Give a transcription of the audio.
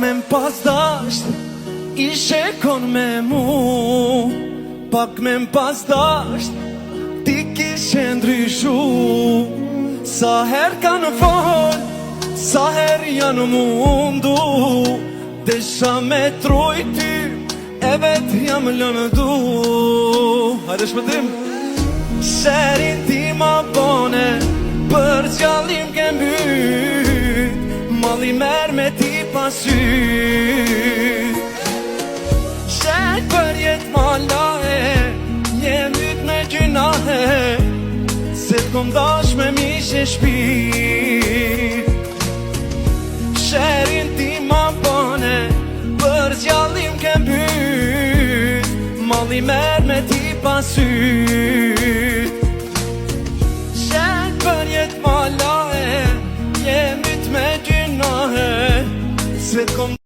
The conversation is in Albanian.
me m'pas dasht, ishe kon me mu. Pak me m'pas dasht, ti kishe ndryshu. Sa her kanë fol, sa her janë mundu. Desha me trojty, e vet jam lëndu. Hajde shpëtim. Sherin ti ma bone, për zjallim ke mbyt. Malli merr me ti pasyt. Shet për jet ma lahe, je myt me gjynahe. Se t'kom dash me mishe shpir. Sherin ti ma bone, për zjallim ke mbyt. Malli merr me ti pasyt. Shet për jet ma lahe, je myt me gjynahe. Se t'kom